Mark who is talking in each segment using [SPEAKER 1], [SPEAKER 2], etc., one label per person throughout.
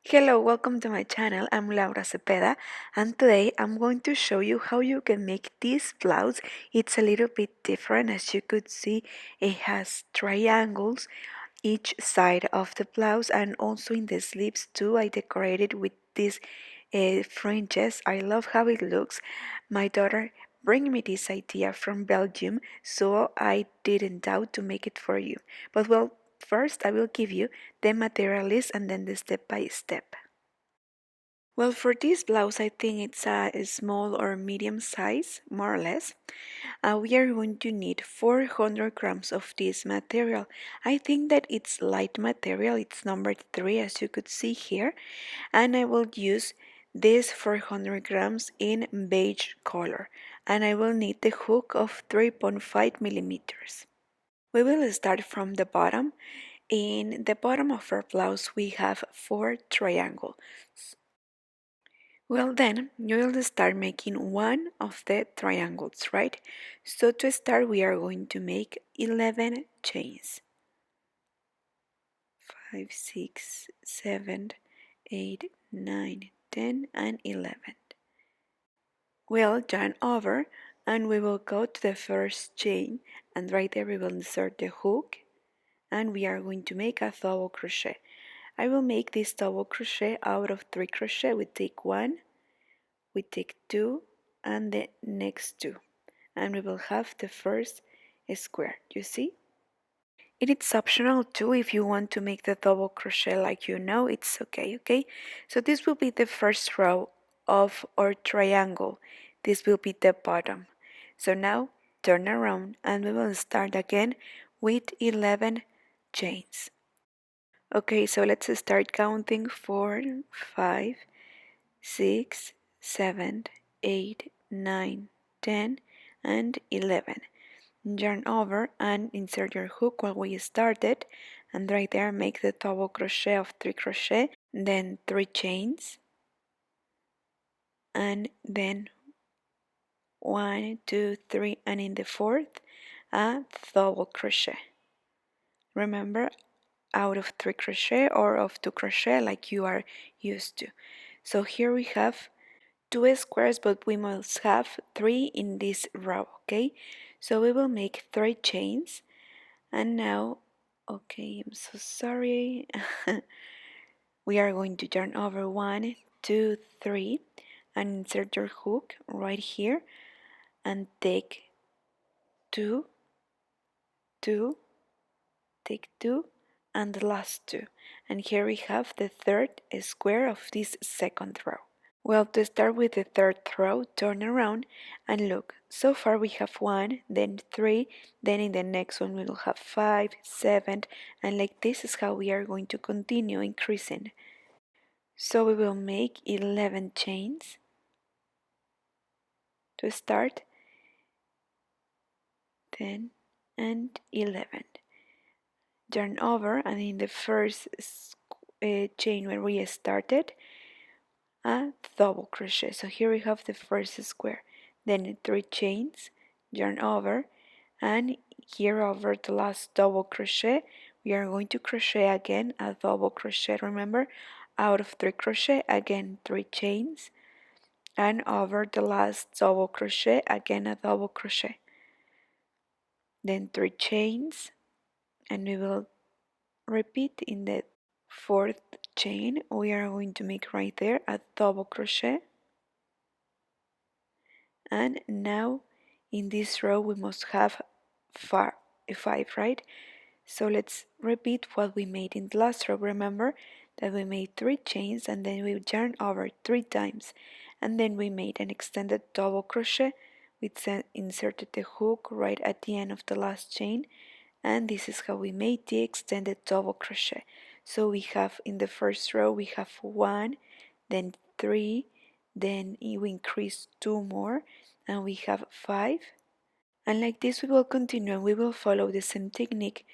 [SPEAKER 1] Hello, welcome to my channel. I'm Laura Cepeda, and today I'm going to show you how you can make this blouse. It's a little bit different. As you could see, it has triangles each side of the blouse, and also in the sleeves too. I decorated with these fringes. I love how it looks. My daughter bring me this idea from Belgium, so I didn't doubt to make it for you. But well, first I will give you the material list and then the step by step. Well, for this blouse, I think it's a small or medium size, more or less. We are going to need 400 grams of this material. I think that it's light material, it's number 3 as you could see here, and I will use this 400 grams in beige color, and I will need the hook of 3.5 millimeters. We will start from the bottom. In the bottom of our blouse, we have 4 triangles. Well, then you will start making one of the triangles, right? So to start, we are going to make 11 chains. 5, 6, 7, 8, 9, 10, and 11. We'll turn over and we will go to the first chain, and right there we will insert the hook, and we are going to make a double crochet. I will make this double crochet out of 3 crochet. We take 1, we take 2, and the next 2, and we will have the first square. You see, it is optional too. If you want to make the double crochet like it's okay. So this will be the first row of our triangle. This will be the bottom. So now turn around and we will start again with 11 chains. Okay, so let's start counting. 4, 5, 6, 7, 8, 9, 10, and 11. Yarn over and insert your hook while we started, and right there make the double crochet of 3 crochet, then 3 chains, and then 1, 2, 3, and in the fourth a double crochet. Remember, out of 3 crochet or of 2 crochet like you are used to. So here we have 2 squares, but we must have 3 in this row, okay? So we will make 3 chains, and now, okay, I'm so sorry. We are going to turn over 1, 2, 3, and insert your hook right here, and take 2, 2, take 2, and the last 2. And here we have the third square of this second row. Well, to start with the third row, turn around and look. So far we have 1, then 3, then in the next one we will have 5, 7, and like this is how we are going to continue increasing. So we will make 11 chains to start, 10 and 11. Turn over, and in the first chain where we started, a double crochet. So here we have the first square, then 3 chains, yarn over, and here over the last double crochet we are going to crochet again a double crochet. Remember, out of 3 crochet again 3 chains, and over the last double crochet again a double crochet, then 3 chains, and we will repeat in the fourth chain. We are going to make right there a double crochet, and now in this row we must have 5, right? So let's repeat what we made in the last row. Remember that we made 3 chains, and then we yarn over 3 times, and then we made an extended double crochet. We inserted the hook right at the end of the last chain, and this is how we made the extended double crochet. So we have in the first row we have 1, then 3, then we increase 2 more, and we have 5, and like this we will continue, and we will follow the same technique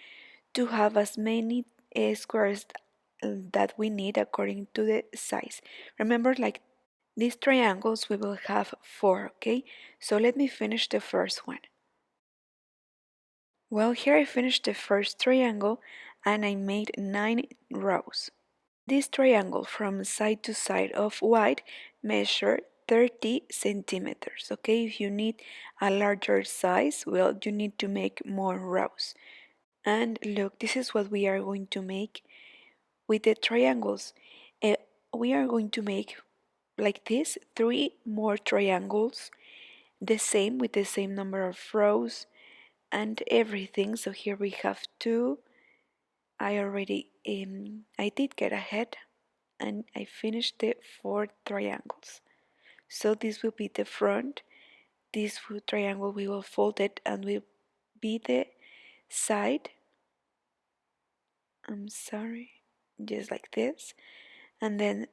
[SPEAKER 1] to have as many squares that we need according to the size. Remember, like these triangles we will have 4, okay? So let me finish the first one. Well, here I finished the first triangle and I made 9 rows. This triangle from side to side of white measure 30 centimeters. Okay, if you need a larger size, well, you need to make more rows. And look, this is what we are going to make with the triangles. Uh, we are going to make like this 3 more triangles, the same with the same number of rows and everything. So here we have 2. I did get ahead and I finished the 4 triangles. So this will be the front. This triangle we will fold it and will be the side. I'm sorry, just like this. And then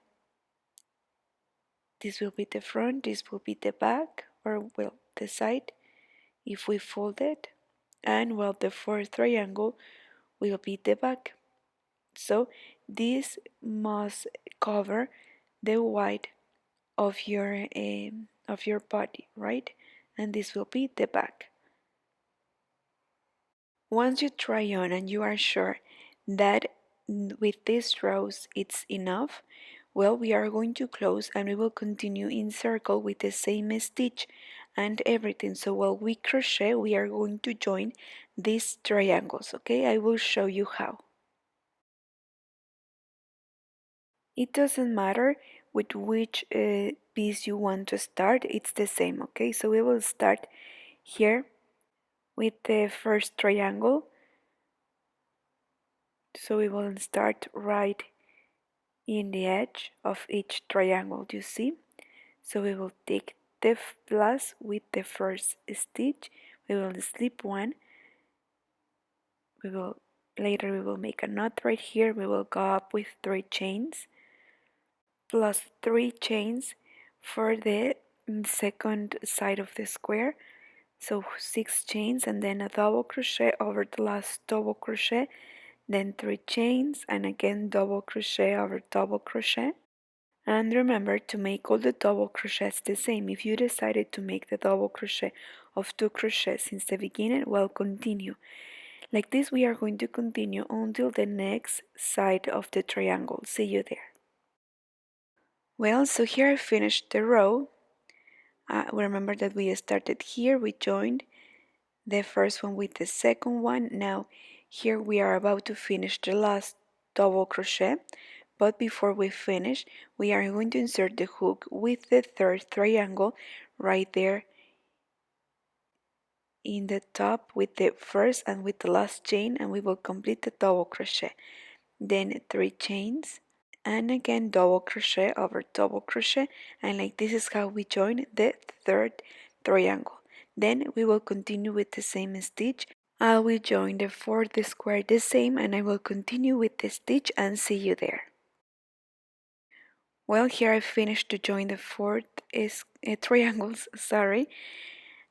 [SPEAKER 1] this will be the front, this will be the back, or well, the side if we fold it. And well, the fourth triangle will be the back. So this must cover the white of your body, right? And this will be the back. Once you try on and you are sure that with these rows it's enough, well, we are going to close and we will continue in circle with the same stitch and everything. So while we crochet, we are going to join these triangles. Okay, I will show you how. It doesn't matter with which piece you want to start, it's the same. Okay, so we will start here with the first triangle. So we will start right in the edge of each triangle, you see. So we will take the blouse with the first stitch, we will slip one, later we will make a knot right here, we will go up with 3 chains plus 3 chains for the second side of the square. So 6 chains and then a double crochet over the last double crochet, then 3 chains and again double crochet over double crochet. And remember to make all the double crochets the same. If you decided to make the double crochet of 2 crochets since the beginning, well, continue. Like this we are going to continue until the next side of the triangle. See you there. Well, so here I finished the row. Remember that we started here, we joined the first one with the second one. Now here we are about to finish the last double crochet, but before we finish we are going to insert the hook with the third triangle right there in the top with the first and with the last chain, and we will complete the double crochet, then 3 chains and again double crochet over double crochet, and like this is how we join the third triangle. Then we will continue with the same stitch. I will join the fourth square the same and I will continue with the stitch and see you there. Well, here I finished to join the fourth triangles, sorry,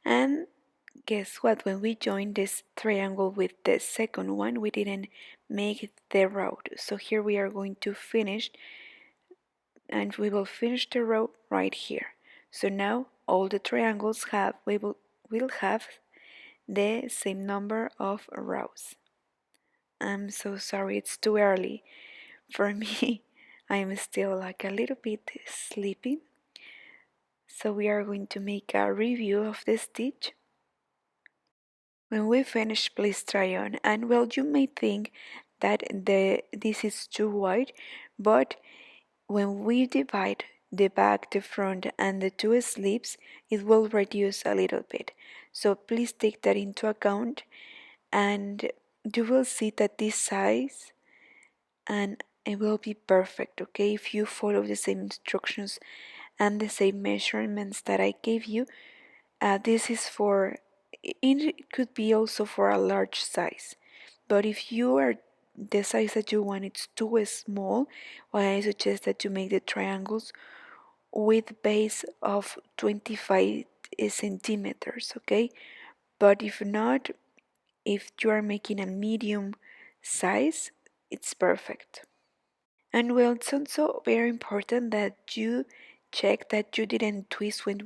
[SPEAKER 1] and guess what, when we joined this triangle with the second one we didn't make the row, so here we are going to finish and we will finish the row right here. So now all the triangles will have the same number of rows. I'm so sorry, it's too early for me. I'm still like a little bit sleepy. So we are going to make a review of the stitch. When we finish, please try on. And well, you may think that this is too wide, but when we divide the back, the front, and the 2 sleeves, it will reduce a little bit. So please take that into account, and you will see that this size and it will be perfect, okay, if you follow the same instructions and the same measurements that I gave you. This is for, it could be also for a large size, but if you are the size that you want it's too small, well, I suggest that you make the triangles with base of 25 centimeters, okay? But if not, if you are making a medium size, it's perfect. And well, it's also very important that you check that you didn't twist when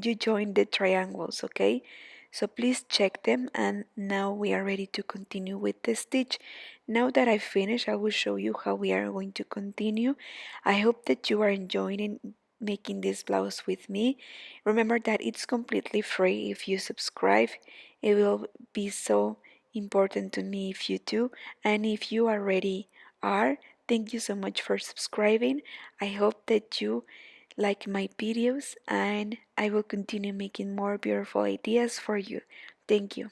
[SPEAKER 1] you join the triangles, okay? So please check them, and now we are ready to continue with the stitch. Now that I finished, I will show you how we are going to continue. I hope that you are enjoying making this blouse with me. Remember that it's completely free if you subscribe. It will be so important to me if you do, and if you already are, thank you so much for subscribing. I hope that you like my videos, and I will continue making more beautiful ideas for you. Thank you.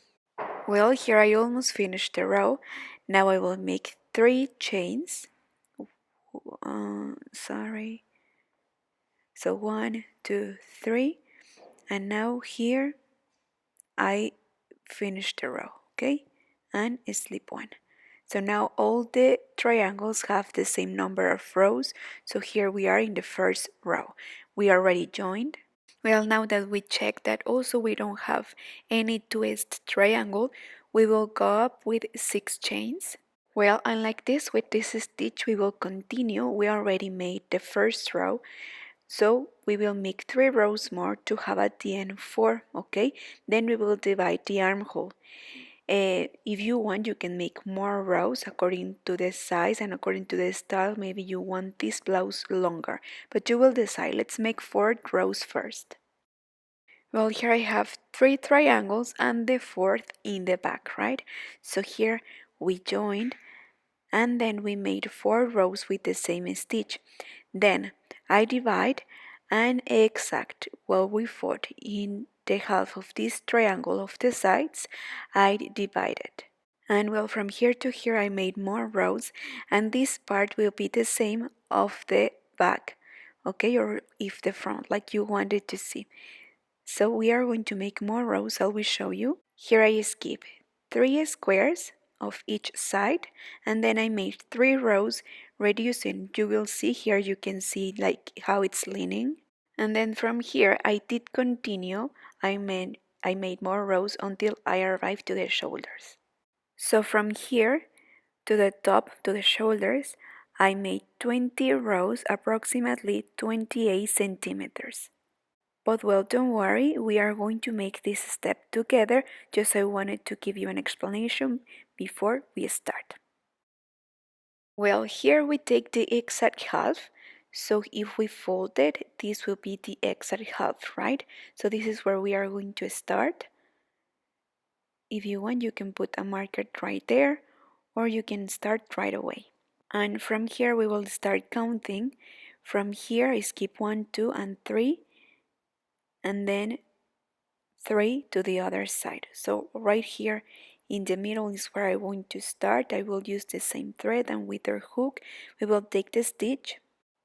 [SPEAKER 1] Well, here I almost finished the row. Now I will make 3 chains. Sorry. So 1, 2, 3, and now here I finished the row, okay? And slip 1. So now all the triangles have the same number of rows. So here we are in the first row. We already joined. Well, now that we check that also we don't have any twist triangle, we will go up with 6 chains. Well, and like this, with this stitch, we will continue. We already made the first row, so we will make 3 rows more to have at the end 4, okay? Then we will divide the armhole. If you want, you can make more rows according to the size and according to the style. Maybe you want this blouse longer, but you will decide. Let's make 4 rows first. Well, here I have 3 triangles and the 4th in the back, right? So here we joined, and then we made 4 rows with the same stitch. Then I divide and exact what we fought in the half of this triangle of the sides, I divided. And well, from here to here I made more rows, and this part will be the same of the back, okay, or if the front, like you wanted to see. So we are going to make more rows. I will show you. Here I skip 3 squares of each side, and then I made 3 rows reducing. You will see here, you can see like how it's leaning. And then from here I did continue. I made more rows until I arrived to the shoulders. So from here to the top to the shoulders, I made 20 rows, approximately 28 centimeters. But well, don't worry, we are going to make this step together. Just I wanted to give you an explanation before we start. Well, here we take the exact half. So if we fold it, this will be the exact half, right? So this is where we are going to start. If you want, you can put a marker right there, or you can start right away. And from here we will start counting. From here I skip 1, 2, and 3, and then 3 to the other side. So right here in the middle is where I want to start. I will use the same thread, and with our hook we will take the stitch.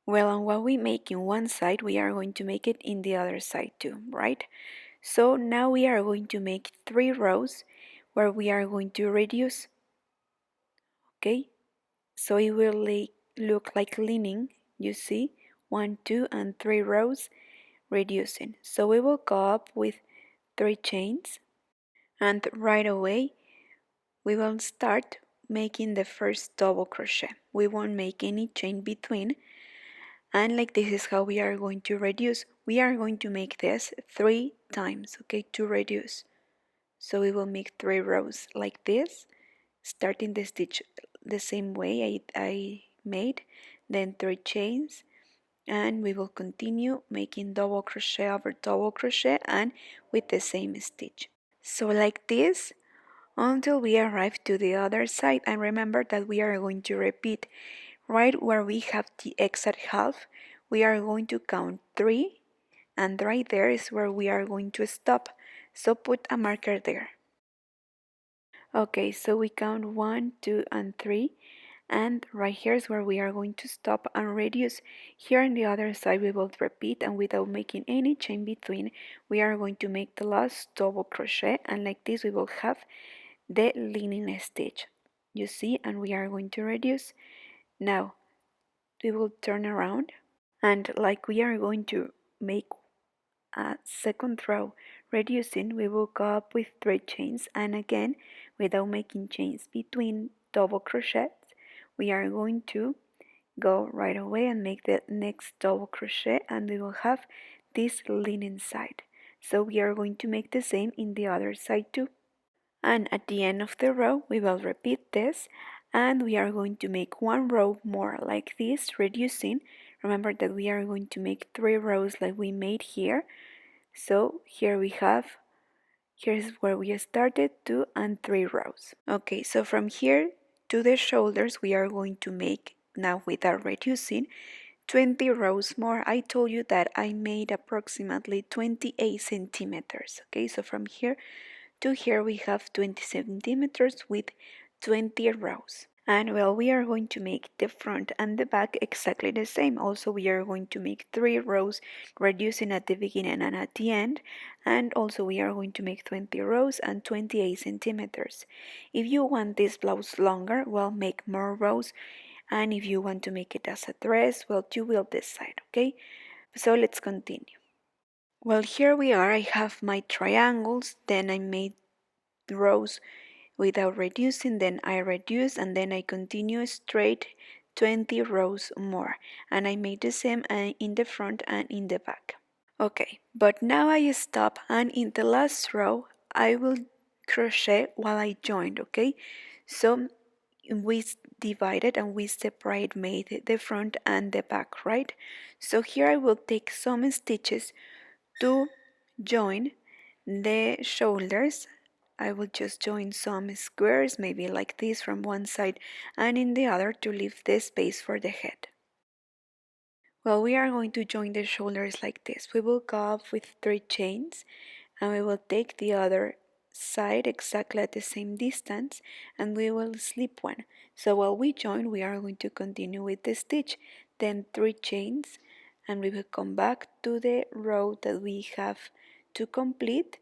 [SPEAKER 1] Well, and what we make in one side, we are going to make it in the other side too, right? So now we are going to make 3 rows where we are going to reduce, okay? So it will look like leaning, you see, 1, 2, and 3 rows reducing. So we will go up with 3 chains, and right away we will start making the first double crochet. We won't make any chain between, and like this is how we are going to reduce. We are going to make this 3 times, okay, to reduce. So we will make 3 rows like this, starting the stitch the same way I made, then 3 chains, and we will continue making double crochet over double crochet and with the same stitch. So like this until we arrive to the other side, and remember that we are going to repeat right where we have the exact half. We are going to count 3, and right there is where we are going to stop, so put a marker there. Okay, so we count 1, 2, and 3, and right here is where we are going to stop and reduce. Here on the other side we will repeat, and without making any chain between, we are going to make the last double crochet, and like this we will have the leaning stitch, you see, and we are going to reduce. Now we will turn around, and like we are going to make a second row reducing, we will go up with 3 chains, and again without making chains between double crochets, we are going to go right away and make the next double crochet, and we will have this leaning side. So we are going to make the same in the other side too. And at the end of the row we will repeat this, and we are going to make one row more like this, reducing. Remember that we are going to make 3 rows like we made here. So here we have, here's where we started, 2 and 3 rows. Okay, so from here to the shoulders we are going to make, now without reducing, 20 rows more. I told you that I made approximately 28 centimeters. Okay, so from here to here we have 20 centimeters with 20 rows. And well, we are going to make the front and the back exactly the same. Also, we are going to make 3 rows, reducing at the beginning and at the end. And also we are going to make 20 rows and 28 centimeters. If you want this blouse longer, well, make more rows. And if you want to make it as a dress, well, you will decide, okay? So let's continue. Well, here we are. I have my triangles, then I made rows without reducing, then I reduce, and then I continue straight 20 rows more, and I made the same in the front and in the back. Okay, but now I stop, and in the last row I will crochet while I joined. Okay, so we divided and we separate, made the front and the back, right? So here I will take some stitches to join the shoulders. I will just join some squares, maybe like this from one side and in the other, to leave the space for the head. Well, we are going to join the shoulders like this. We will go up with 3 chains, and we will take the other side exactly at the same distance, and we will slip one. So while we join, we are going to continue with the stitch, then 3 chains, and we will come back to the row that we have to complete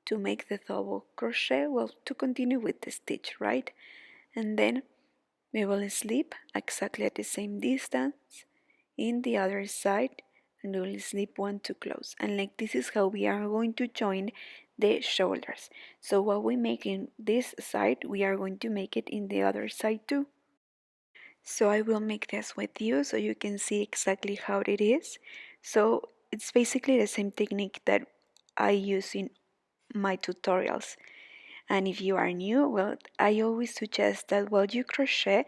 [SPEAKER 1] to make the double crochet, well, to continue with the stitch, right? And then we will slip exactly at the same distance in the other side, and we will slip one to close. And like this is how we are going to join the shoulders. So what we make in this side, we are going to make it in the other side too. So I will make this with you so you can see exactly how it is. So it's basically the same technique that I use in my tutorials. And if you are new, well, I always suggest that while you crochet,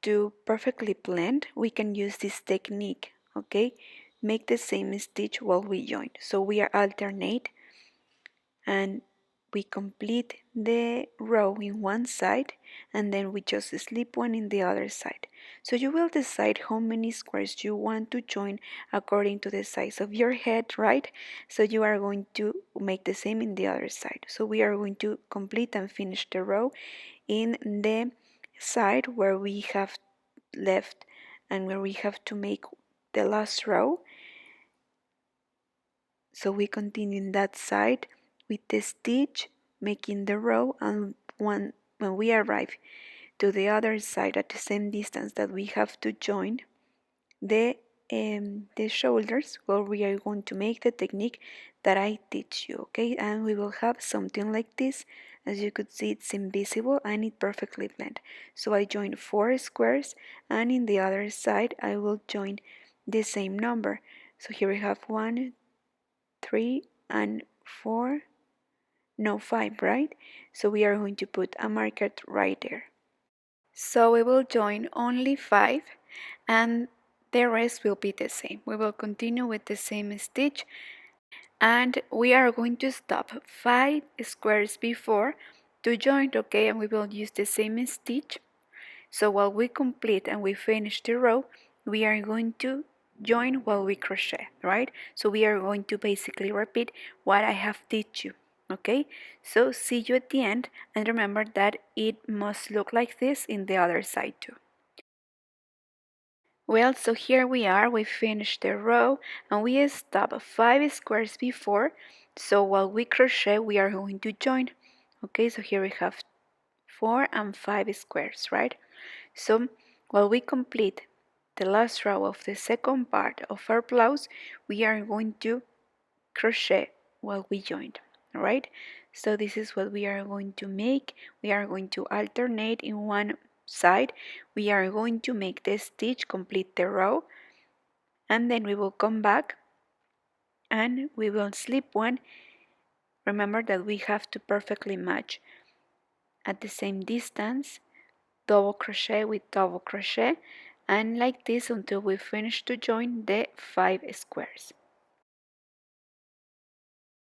[SPEAKER 1] to perfectly blend, we can use this technique, okay? Make the same stitch while we join. So we are alternate, and we complete the row in one side, and then we just slip one in the other side. So you will decide how many squares you want to join according to the size of your head, right? So you are going to make the same in the other side. So we are going to complete and finish the row in the side where we have left and where we have to make the last row. So we continue in that side with the stitch, making the row, and when we arrive to the other side at the same distance that we have to join the shoulders, well, we are going to make the technique that I teach you, okay? And we will have something like this. As you could see, it's invisible and it perfectly blend. So I join 4 squares, and in the other side I will join the same number. So here we have 1, 3, and 4, no, 5, right? So we are going to put a marker right there. So we will join only 5, and the rest will be the same. We will continue with the same stitch, and we are going to stop 5 squares before to join, okay? And we will use the same stitch. So while we complete and we finish the row, we are going to join while we crochet, right? So we are going to basically repeat what I have taught you, okay? So see you at the end, and remember that it must look like this in the other side too. Well, so here we are, we finished the row, and we stopped 5 squares before. So while we crochet, we are going to join, okay? So here we have 4 and 5 squares, right? So while we complete the last row of the second part of our blouse, we are going to crochet while we joined, right? So this is what we are going to make. We are going to alternate in one side. We are going to make the stitch, complete the row, and then we will come back and we will slip one. Remember that we have to perfectly match at the same distance, double crochet with double crochet, and like this until we finish to join the 5 squares.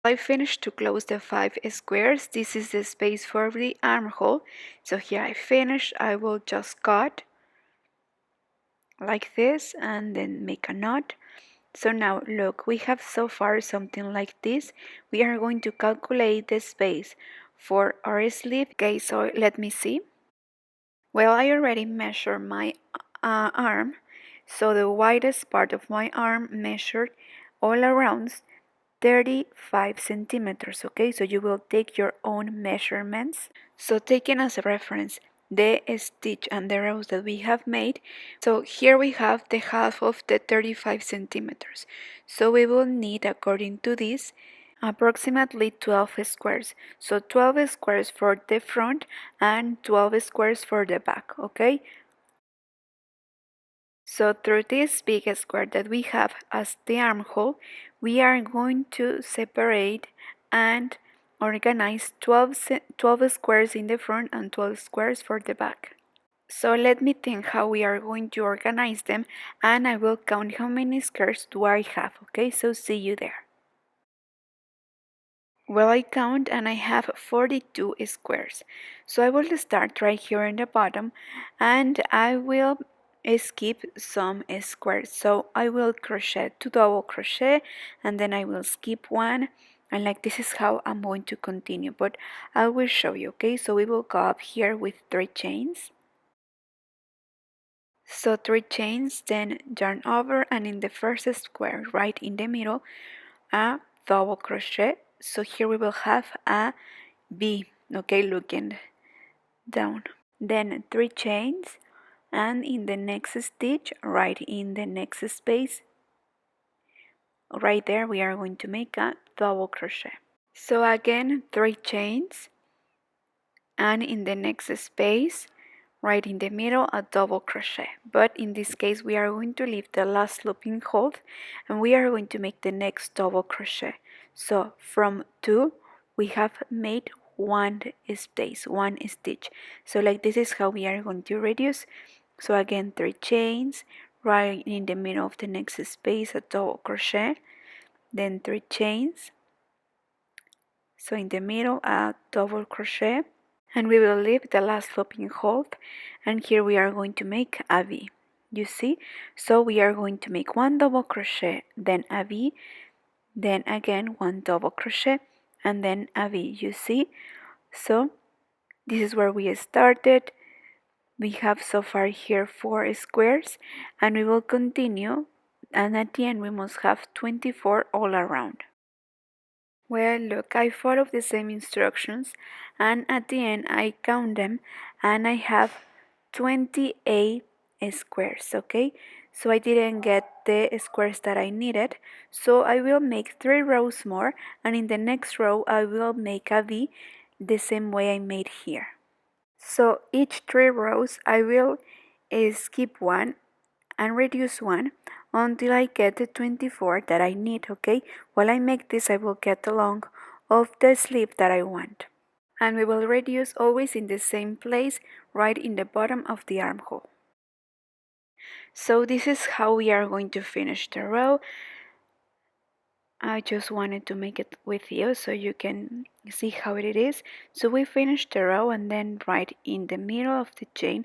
[SPEAKER 1] I finished to close the 5 squares. This is the space for the armhole. So here I finished. I will just cut like this and then make a knot. So now look, we have so far something like this. We are going to calculate the space for our sleeve. Okay, so let me see. Well, I already measured my arm. So the widest part of my arm measured all around 35 centimeters. Okay, so you will take your own measurements. So taking as a reference the stitch and the rows that we have made, so here we have the half of the 35 centimeters. So we will need, according to this, approximately 12 squares. So 12 squares for the front and 12 squares for the back. Okay, so through this big square that we have as the armhole, we are going to separate and organize 12 squares in the front and 12 squares for the back. So let me think how we are going to organize them, and I will count how many squares do I have. Okay, so see you there. Well, I count and I have 42 squares. So I will start right here in the bottom and I will skip some squares. So I will crochet 2 double crochet and then I will skip one, and like this is how I'm going to continue, but I will show you. Okay, so we will go up here with 3 chains. So 3 chains, then yarn over, and in the first square right in the middle a double crochet. So here we will have a V, okay, looking down. Then 3 chains, and in the next stitch, right in the next space, right there we are going to make a double crochet. So again 3 chains, and in the next space, right in the middle, a double crochet. But in this case we are going to leave the last looping hold and we are going to make the next double crochet. So from 2 we have made one space, one stitch. So like this is how we are going to reduce. So again 3 chains, right in the middle of the next space a double crochet, then 3 chains, so in the middle a double crochet, and we will leave the last looping hold, and here we are going to make a V. You see, so we are going to make 1 double crochet, then a V, then again 1 double crochet, and then a V. You see, so this is where we started. We have so far here 4 squares, and we will continue, and at the end we must have 24 all around. Well, look, I followed the same instructions, and at the end I count them, and I have 28 squares. Okay, so I didn't get the squares that I needed, so I will make 3 rows more, and in the next row I will make a V the same way I made here. So each 3 rows I will skip one and reduce one until I get the 24 that I need. Okay, while I make this I will get the long of the sleeve that I want, and we will reduce always in the same place, right in the bottom of the armhole. So this is how we are going to finish the row. I just wanted to make it with you so you can see how it is. So we finished the row, and then right in the middle of the chain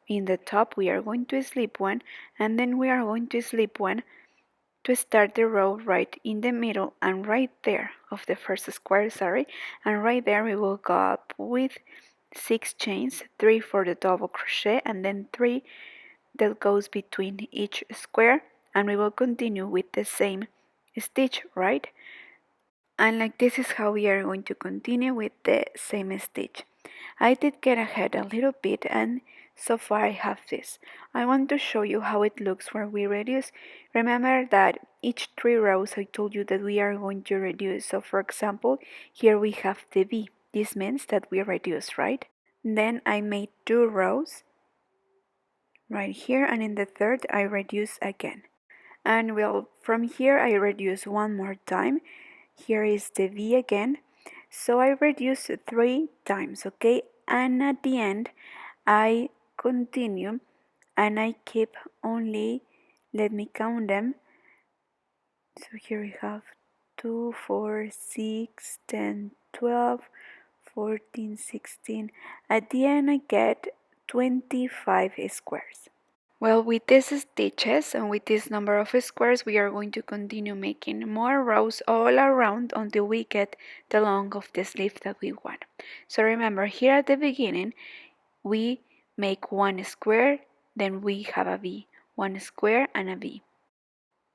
[SPEAKER 1] in the top we are going to slip one, and then we are going to slip one to start the row right in the middle, and right there of the first square, and right there we will go up with 6 chains, 3 for the double crochet and then 3 that goes between each square, and we will continue with the same stitch, right? And like this is how we are going to continue with the same stitch. I did get ahead a little bit, and so far I have this. I want to show you how it looks where we reduce. Remember that each 3 rows I told you that we are going to reduce. So for example, here we have the V. This means that we reduce, right? Then I made 2 rows right here, and in the third I reduce again. And well, from here I reduce one more time. Here is the V again. So I reduce 3 times, okay? And at the end I continue and I keep only, let me count them. So here we have 2, 4, 6, 10, 12, 14, 16. At the end I get 25 squares. Well, with these stitches and with this number of squares, we are going to continue making more rows all around until we get the length of the sleeve that we want. So remember, here at the beginning, we make one square, then we have a V, one square and a V.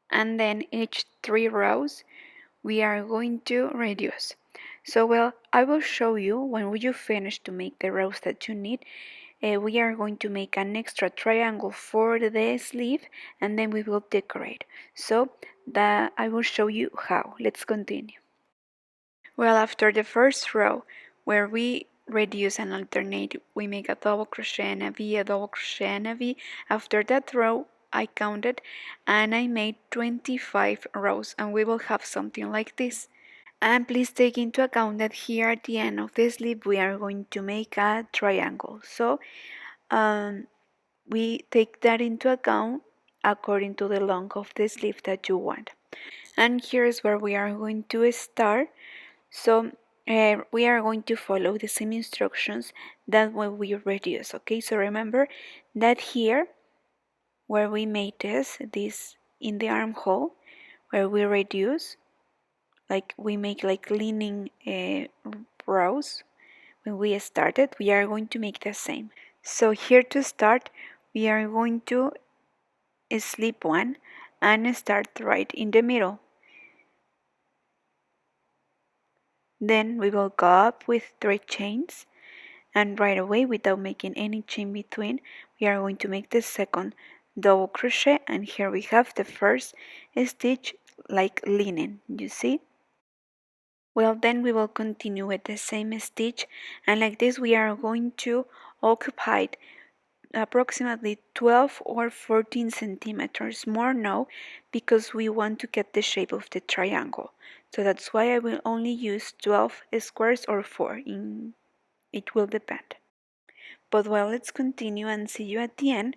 [SPEAKER 1] And then each 3 rows, we are going to reduce. So well, I will show you when you finish to make the rows that you need. We are going to make an extra triangle for the sleeve and then we will decorate. So that I will show you how. Let's continue. Well, after the first row where we reduce and alternate, we make a double crochet and a V, a double crochet and a V. After that row I counted and I made 25 rows and we will have something like this. And please take into account that here at the end of the sleeve we are going to make a triangle. So we take that into account according to the length of the sleeve that you want. And here's where we are going to start. So we are going to follow the same instructions that when we reduce, okay? So remember that here where we made this in the armhole, where we reduce, like we make like leaning rows when we started, we are going to make the same. So here to start, we are going to slip one and start right in the middle. Then we will go up with 3 chains and right away, without making any chain between, we are going to make the second double crochet and here we have the first stitch like leaning, you see? Well, then we will continue with the same stitch and like this we are going to occupy approximately 12 or 14 centimeters more now because we want to get the shape of the triangle. So that's why I will only use 12 squares or 4. It will depend. But well, let's continue and see you at the end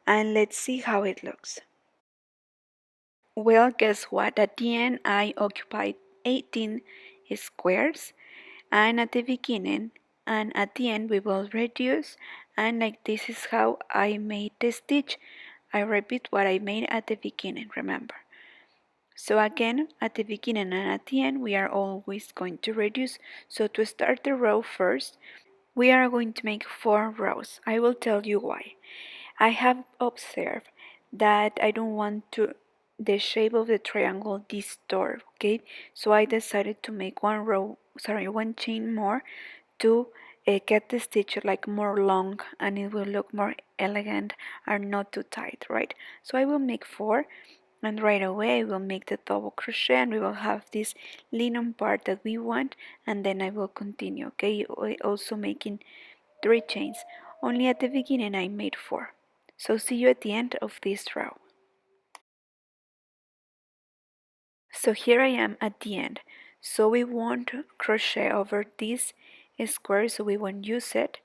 [SPEAKER 1] and let's see how it looks. Well, guess what? At the end I occupied 18 squares and at the beginning and at the end we will reduce and like this is how I made the stitch. I repeat what I made at the beginning, remember. So again, at the beginning and at the end we are always going to reduce. So to start the row first, we are going to make 4 rows. I will tell you why. I have observed that I don't want to the shape of the triangle distort, okay? So I decided to make one chain more to get the stitch like more long and it will look more elegant and not too tight, right? So I will make 4 and right away I will make the double crochet and we will have this linen part that we want and then I will continue, okay? Also making 3 chains. Only at the beginning I made 4. So see you at the end of this row. So here I am at the end. So we won't crochet over this square, so we won't use it.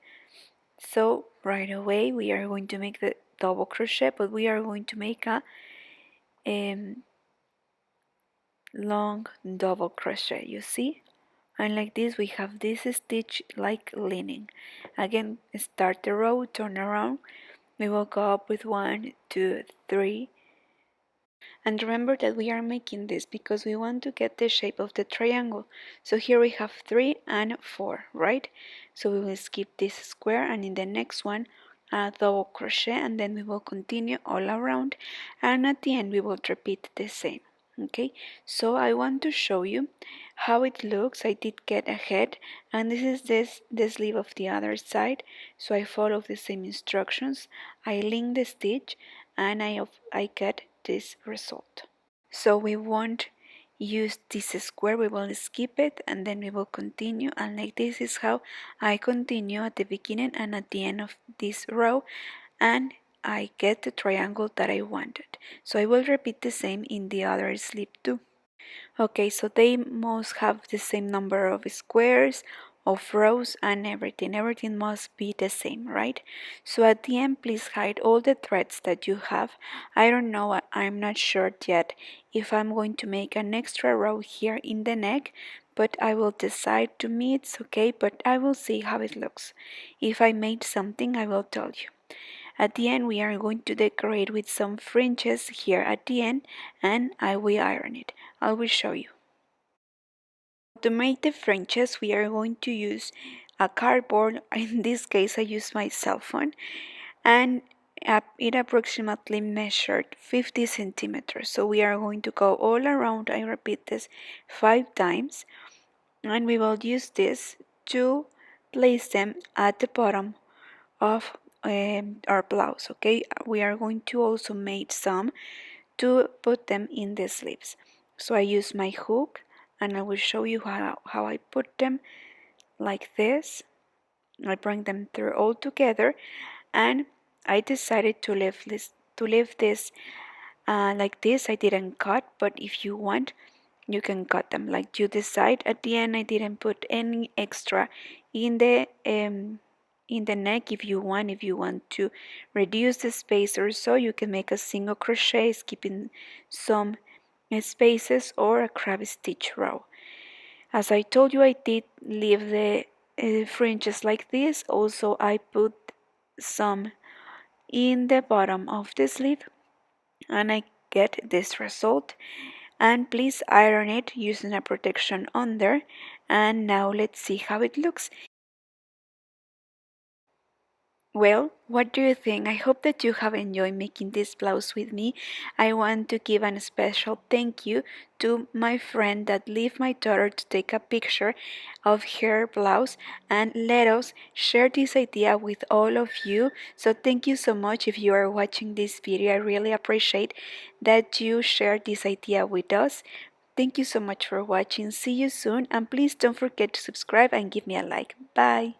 [SPEAKER 1] So right away we are going to make the double crochet, but we are going to make a long double crochet, you see? And like this we have this stitch like leaning. Again, start the row, turn around. We will go up with 1, 2, 3. And remember that we are making this because we want to get the shape of the triangle. So here we have 3 and 4, right? So we will skip this square and in the next one a double crochet and then we will continue all around and at the end we will repeat the same. Okay, so I want to show you how it looks. I did get ahead and this is the sleeve of the other side. So I follow the same instructions. I link the stitch and I get this result. So we won't use this square, we will skip it and then we will continue and like this is how I continue at the beginning and at the end of this row and I get the triangle that I wanted. So I will repeat the same in the other sleeve too. Okay, so they must have the same number of squares, of rows, and everything. Everything must be the same, right? So at the end, please hide all the threads that you have. I don't know, I'm not sure yet if I'm going to make an extra row here in the neck, but I will decide. To me it's okay, but I will see how it looks. If I made something, I will tell you. At the end, we are going to decorate with some fringes here at the end, and I will iron it. I will show you. To make the fringes, we are going to use a cardboard. In this case, I use my cell phone, and it approximately measured 50 centimeters. So we are going to go all around. I repeat this 5 times, and we will use this to place them at the bottom of our blouse. Okay, we are going to also make some to put them in the sleeves. So I use my hook, and I will show you how I put them like this. I bring them through all together, and I decided to leave this like this. I didn't cut, but if you want, you can cut them like you decide. At the end, I didn't put any extra in the neck. If you want to reduce the space or so, you can make a single crochet, skipping some spaces, or a crab stitch row. As I told you, I did leave the fringes like this. Also, I put some in the bottom of the sleeve, and I get this result. And please iron it using a protection under. And now let's see how it looks. Well, what do you think? I hope that you have enjoyed making this blouse with me. I want to give a special thank you to my friend that left my daughter to take a picture of her blouse, and let us share this idea with all of you. So thank you so much if you are watching this video. I really appreciate that you share this idea with us. Thank you so much for watching. See you soon, and please don't forget to subscribe and give me a like. Bye.